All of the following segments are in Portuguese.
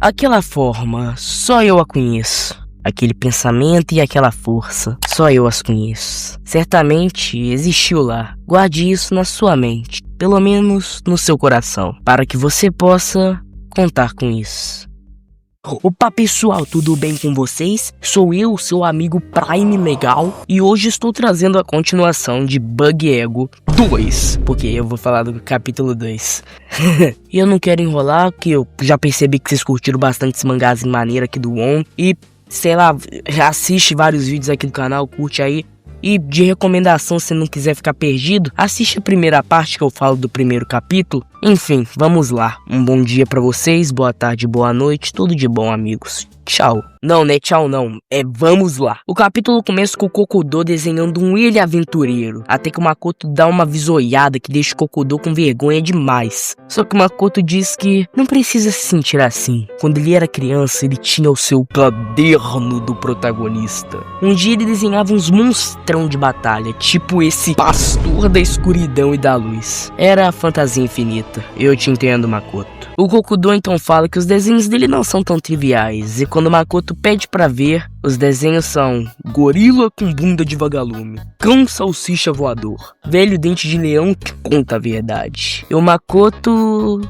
Aquela forma, só eu a conheço. Aquele pensamento e aquela força, só eu as conheço. Certamente existiu lá. Guarde isso na sua mente, pelo menos no seu coração, para que você possa contar com isso. Opa pessoal, tudo bem com vocês? Sou eu, seu amigo Prime Legal, e hoje estou trazendo a continuação de Bug Ego 2, porque eu vou falar do capítulo 2. E eu não quero enrolar, porque eu já percebi que vocês curtiram bastante esse mangás em maneira aqui do On, e sei lá, já assiste vários vídeos aqui do canal, curte aí. E de recomendação, se não quiser ficar perdido, assiste a primeira parte que eu falo do primeiro capítulo. Enfim, vamos lá. Um bom dia pra vocês, boa tarde, boa noite, tudo de bom, amigos. Tchau. Não, né? Tchau não. Vamos lá. O capítulo começa com o Kokudô desenhando um ele aventureiro, até que o Makoto dá uma visoiada que deixa o Kokudô com vergonha demais. Só que o Makoto diz que não precisa se sentir assim. Quando ele era criança, ele tinha o seu caderno do protagonista. Um dia ele desenhava uns monstrão de batalha, tipo esse pastor da escuridão e da luz. Era a fantasia infinita. Eu te entendo, Makoto. O Kokudô então fala que os desenhos dele não são tão triviais, e quando Makoto pede pra ver, os desenhos são gorila com bunda de vagalume, cão salsicha voador, velho dente de leão que conta a verdade. E o Makoto,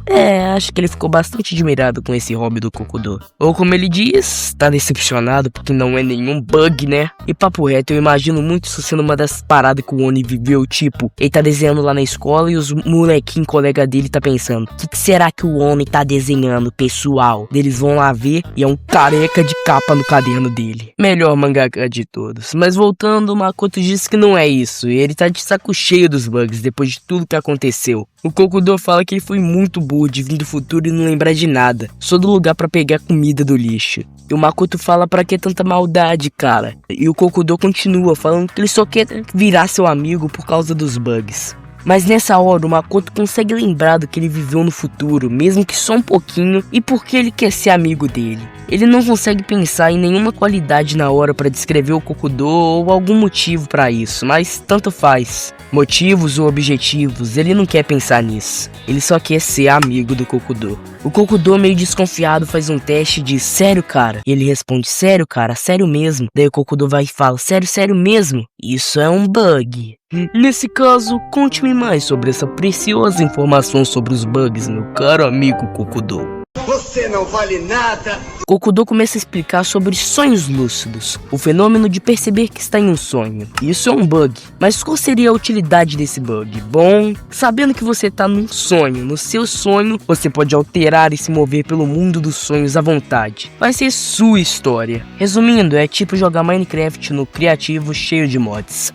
acho que ele ficou bastante admirado com esse hobby do Kokudô. Ou como ele diz, tá decepcionado porque não é nenhum bug, né? E papo reto, eu imagino muito isso sendo uma das paradas que o Oni viveu, tipo, ele tá desenhando lá na escola e os molequinhos colega dele tá pensando, o que será que o Oni tá desenhando, pessoal? Eles vão lá ver e é um careca de capa no caderno dele. Melhor mangaka de todos. Mas voltando, o Makoto disse que não é isso, e ele tá de saco cheio dos bugs depois de tudo que aconteceu. O Kokudô fala que ele foi muito burro de vir do futuro e não lembrar de nada, só do lugar pra pegar comida do lixo. E o Makoto fala pra que tanta maldade, cara? E o Kokudô continua falando que ele só quer virar seu amigo por causa dos bugs. Mas nessa hora o Makoto consegue lembrar do que ele viveu no futuro, mesmo que só um pouquinho, e porque ele quer ser amigo dele. Ele não consegue pensar em nenhuma qualidade na hora para descrever o Kokudô ou algum motivo para isso, mas tanto faz. Motivos ou objetivos, ele não quer pensar nisso. Ele só quer ser amigo do Kokudô. O Kokudô, meio desconfiado, faz um teste de sério, cara? E ele responde, sério, cara, sério mesmo. Daí o Kokudô vai e fala, sério, sério mesmo? Isso é um bug. Nesse caso, conte-me mais sobre essa preciosa informação sobre os bugs, meu caro amigo Kokudô. Você não vale nada! Kokudô começa a explicar sobre sonhos lúcidos, o fenômeno de perceber que está em um sonho. Isso é um bug, mas qual seria a utilidade desse bug? Bom, sabendo que você está num sonho, no seu sonho, você pode alterar e se mover pelo mundo dos sonhos à vontade. Vai ser sua história. Resumindo, é tipo jogar Minecraft no criativo cheio de mods.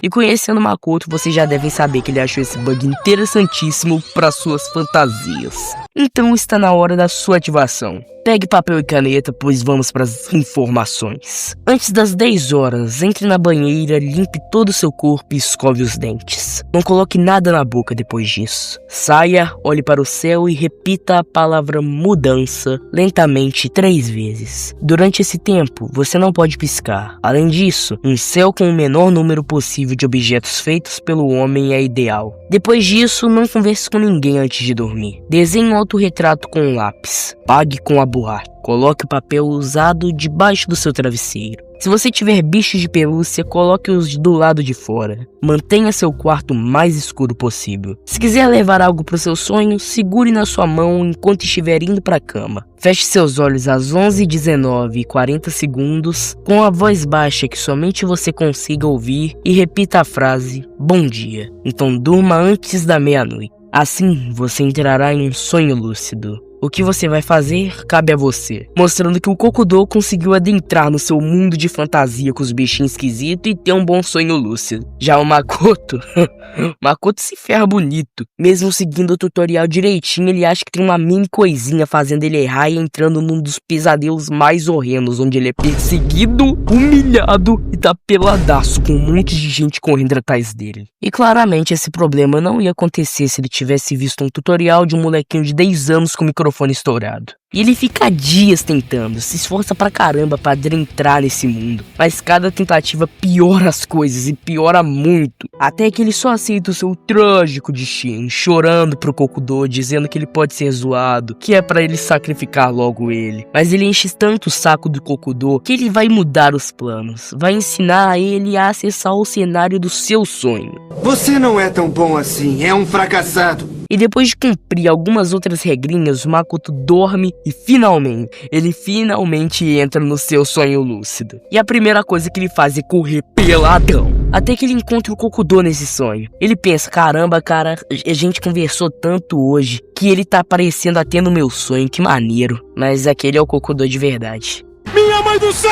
E conhecendo Makoto, vocês já devem saber que ele achou esse bug interessantíssimo para suas fantasias. Então está na hora da sua ativação. Pegue papel e caneta, pois vamos para as informações. Antes das 10 horas, entre na banheira, limpe todo o seu corpo e escove os dentes. Não coloque nada na boca depois disso. Saia, olhe para o céu e repita a palavra mudança lentamente 3 vezes. Durante esse tempo, você não pode piscar. Além disso, um céu com o menor número possível de objetos feitos pelo homem é ideal. Depois disso, não converse com ninguém antes de dormir. Desenhe um autorretrato com um lápis. Pague com a borracha. Coloque o papel usado debaixo do seu travesseiro. Se você tiver bichos de pelúcia, coloque-os do lado de fora. Mantenha seu quarto mais escuro possível. Se quiser levar algo para o seu sonho, segure na sua mão enquanto estiver indo para a cama. Feche seus olhos às 11h19:40 com a voz baixa que somente você consiga ouvir e repita a frase, bom dia. Então durma antes da meia-noite. Assim, você entrará em um sonho lúcido. O que você vai fazer, cabe a você. Mostrando que o Kokudô conseguiu adentrar no seu mundo de fantasia com os bichinhos esquisitos e ter um bom sonho lúcido. Já o Makoto, Makoto se ferra bonito. Mesmo seguindo o tutorial direitinho, ele acha que tem uma mini coisinha fazendo ele errar e entrando num dos pesadelos mais horrendos, onde ele é perseguido, humilhado e tá peladaço com um monte de gente correndo atrás dele. E claramente esse problema não ia acontecer se ele tivesse visto um tutorial de um molequinho de 10 anos com microfone microfone estourado. E ele fica dias tentando, se esforça pra caramba pra entrar nesse mundo. Mas cada tentativa piora as coisas e piora muito. Até que ele só aceita o seu trágico destino, chorando pro Kokudô, dizendo que ele pode ser zoado, que é pra ele sacrificar logo ele. Mas ele enche tanto o saco do Kokudô que ele vai mudar os planos. Vai ensinar ele a acessar o cenário do seu sonho. Você não é tão bom assim, é um fracassado. E depois de cumprir algumas outras regrinhas, o Makoto dorme e ele finalmente entra no seu sonho lúcido. E a primeira coisa que ele faz é correr peladão. Até que ele encontra o Kokudô nesse sonho. Ele pensa, caramba, cara, a gente conversou tanto hoje que ele tá aparecendo até no meu sonho, que maneiro. Mas aquele é o Kokudô de verdade. Minha mãe do céu!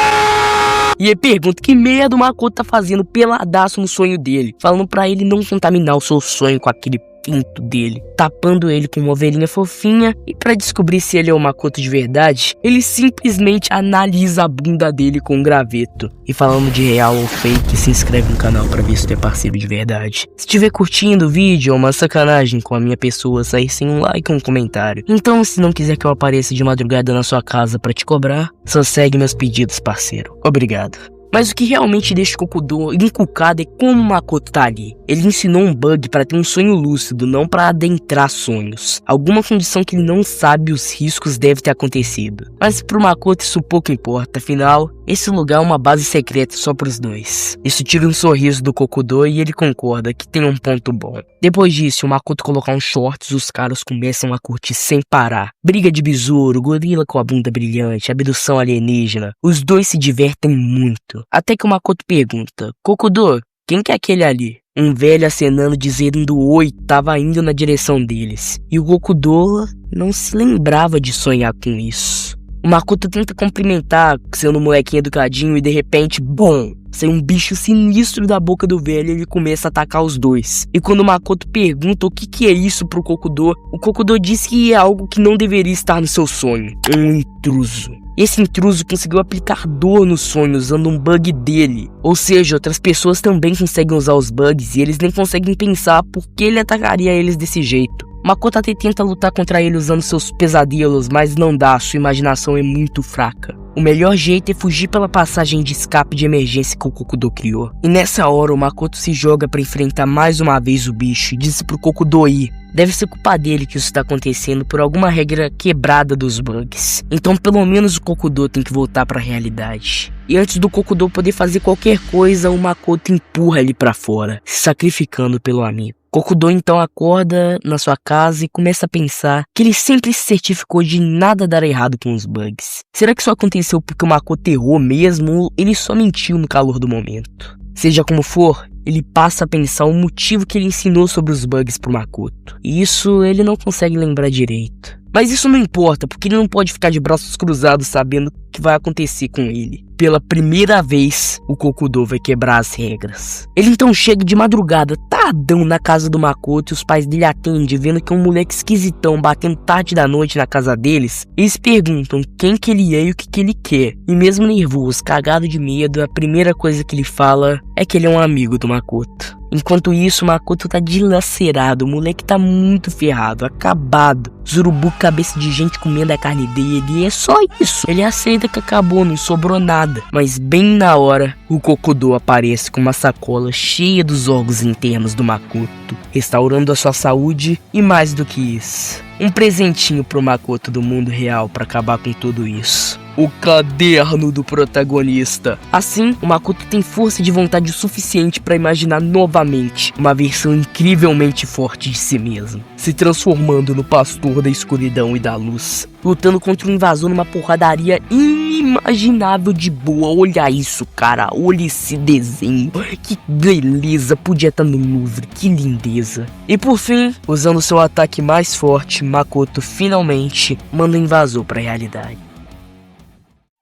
E ele pergunta que merda o Makoto tá fazendo peladaço no sonho dele, falando pra ele não contaminar o seu sonho com aquele pinto dele, tapando ele com uma ovelhinha fofinha. E pra descobrir se ele é o Makoto de verdade, ele simplesmente analisa a bunda dele com um graveto. E falando de real ou fake, se inscreve no canal pra ver se tu é parceiro de verdade. Se estiver curtindo o vídeo, é uma sacanagem com a minha pessoa sair sem um like ou um comentário. Então, se não quiser que eu apareça de madrugada na sua casa pra te cobrar, só segue meus pedidos, parceiro. Obrigado. Mas o que realmente deixa o Kokudô encucado é como o Makoto tá ali. Ele ensinou um bug para ter um sonho lúcido, não para adentrar sonhos. Alguma condição que ele não sabe os riscos deve ter acontecido. Mas pro Makoto isso pouco importa, afinal, esse lugar é uma base secreta só pros dois. Isso tira um sorriso do Kokudô e ele concorda que tem um ponto bom. Depois disso, o Makoto colocar uns shorts, os caras começam a curtir sem parar. Briga de besouro, gorila com a bunda brilhante, abdução alienígena. Os dois se divertem muito. Até que o Makoto pergunta, Kokudô, quem que é aquele ali? Um velho acenando dizendo oi, tava indo na direção deles. E o Kokudô não se lembrava de sonhar com isso. O Makoto tenta cumprimentar, sendo um molequinho educadinho, e de repente, bom, sai um bicho sinistro da boca do velho e ele começa a atacar os dois. E quando o Makoto pergunta o que é isso pro Kokudô, o Kokudô diz que é algo que não deveria estar no seu sonho. Um intruso. Esse intruso conseguiu aplicar dor no sonho usando um bug dele. Ou seja, outras pessoas também conseguem usar os bugs e eles nem conseguem pensar por que ele atacaria eles desse jeito. Makoto até tenta lutar contra ele usando seus pesadelos, mas não dá, sua imaginação é muito fraca. O melhor jeito é fugir pela passagem de escape de emergência que o Kokudô criou. E nessa hora o Makoto se joga para enfrentar mais uma vez o bicho e diz pro Kokudô ir. Deve ser culpa dele que isso está acontecendo por alguma regra quebrada dos bugs. Então pelo menos o Kokudô tem que voltar para a realidade. E antes do Kokudô poder fazer qualquer coisa, o Makoto empurra ele para fora, se sacrificando pelo amigo. Kokudô então acorda na sua casa e começa a pensar que ele sempre se certificou de nada dar errado com os bugs. Será que isso aconteceu porque o Makoto errou mesmo ou ele só mentiu no calor do momento? Seja como for, ele passa a pensar o motivo que ele ensinou sobre os bugs pro Makoto. E isso ele não consegue lembrar direito. Mas isso não importa, porque ele não pode ficar de braços cruzados sabendo o que vai acontecer com ele. Pela primeira vez, o Kokudô vai quebrar as regras. Ele então chega de madrugada, tardão, na casa do Makoto, e os pais dele atendem, vendo que é um moleque esquisitão batendo tarde da noite na casa deles. Eles perguntam quem que ele é e o que ele quer. E mesmo nervoso, cagado de medo, a primeira coisa que ele fala é que ele é um amigo do Makoto. Enquanto isso, o Makoto tá dilacerado, o moleque tá muito ferrado, acabado. Zurubu, cabeça de gente comendo a carne dele, e é só isso. Ele aceita que acabou, não sobrou nada. Mas bem na hora, o Kokudô aparece com uma sacola cheia dos órgãos internos do Makoto, restaurando a sua saúde e mais do que isso, um presentinho pro Makoto do mundo real pra acabar com tudo isso. O caderno do protagonista. Assim, o Makoto tem força de vontade o suficiente para imaginar novamente uma versão incrivelmente forte de si mesmo, se transformando no pastor da escuridão e da luz, lutando contra um invasor numa porradaria inimaginável de boa. Olha isso, cara, olha esse desenho, que beleza, podia estar no Louvre, que lindeza. E por fim, usando seu ataque mais forte, Makoto finalmente manda o invasor para a realidade.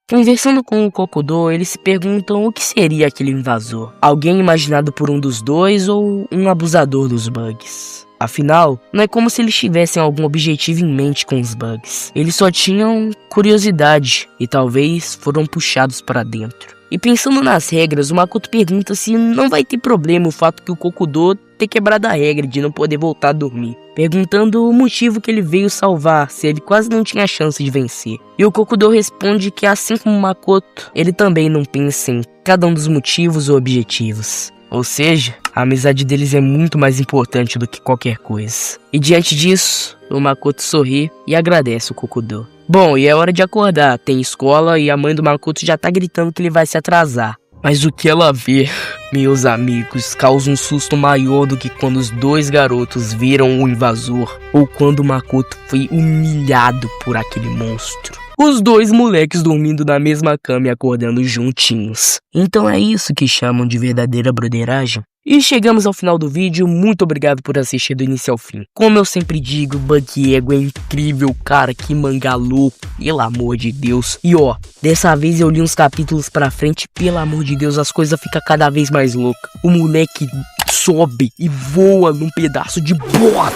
Conversando com o Kokudô, eles se perguntam o que seria aquele invasor. Alguém imaginado por um dos dois ou um abusador dos bugs? Afinal, não é como se eles tivessem algum objetivo em mente com os bugs. Eles só tinham curiosidade e talvez foram puxados para dentro. E pensando nas regras, o Makoto pergunta se não vai ter problema o fato que o Kokudô ter quebrado a regra de não poder voltar a dormir, perguntando o motivo que ele veio salvar, se ele quase não tinha chance de vencer. E o Kokudou responde que, assim como Makoto, ele também não pensa em cada um dos motivos ou objetivos. Ou seja, a amizade deles é muito mais importante do que qualquer coisa. E diante disso, o Makoto sorri e agradece o Kokudou. Bom, e é hora de acordar, tem escola e a mãe do Makoto já tá gritando que ele vai se atrasar. Mas o que ela vê, meus amigos, causa um susto maior do que quando os dois garotos viram o invasor ou quando o Makoto foi humilhado por aquele monstro. Os dois moleques dormindo na mesma cama e acordando juntinhos. Então é isso que chamam de verdadeira broderagem? E chegamos ao final do vídeo, muito obrigado por assistir do início ao fim. Como eu sempre digo, Bug Ego é incrível, cara, que mangá louco, pelo amor de Deus. E ó, dessa vez eu li uns capítulos pra frente, pelo amor de Deus, as coisas ficam cada vez mais loucas. O moleque sobe e voa num pedaço de bota.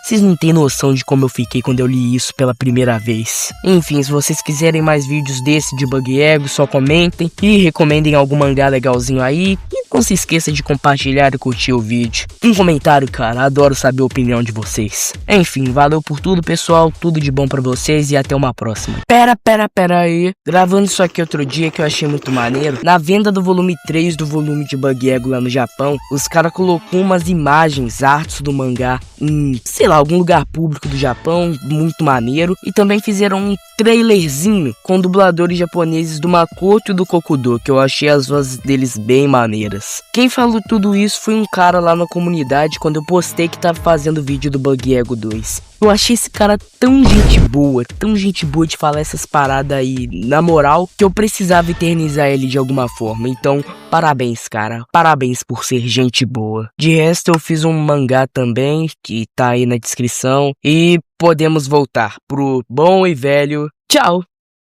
Vocês não têm noção de como eu fiquei quando eu li isso pela primeira vez. Enfim, se vocês quiserem mais vídeos desse de Bug Ego, só comentem e recomendem algum mangá legalzinho aí. E não se esqueça de compartilhar e curtir o vídeo. Um comentário, cara, adoro saber a opinião de vocês. Enfim, valeu por tudo, pessoal, tudo de bom pra vocês e até uma próxima. Pera aí, gravando isso aqui outro dia que eu achei muito maneiro. Na venda do volume 3 do volume de Bug Ego lá no Japão, os caras colocou umas imagens, artes do mangá em, sei lá, algum lugar público do Japão, muito maneiro. E também fizeram um trailerzinho com dubladores japoneses do Makoto e do Kokudou, que eu achei as vozes deles bem maneiras. Quem falou tudo isso foi um cara lá na comunidade quando eu postei que tava fazendo vídeo do Bug Ego 2. Eu achei esse cara tão gente boa de falar essas paradas aí, na moral, que eu precisava eternizar ele de alguma forma. Então, parabéns, cara. Parabéns por ser gente boa. De resto, eu fiz um mangá também, que tá aí na descrição. E podemos voltar pro bom e velho tchau!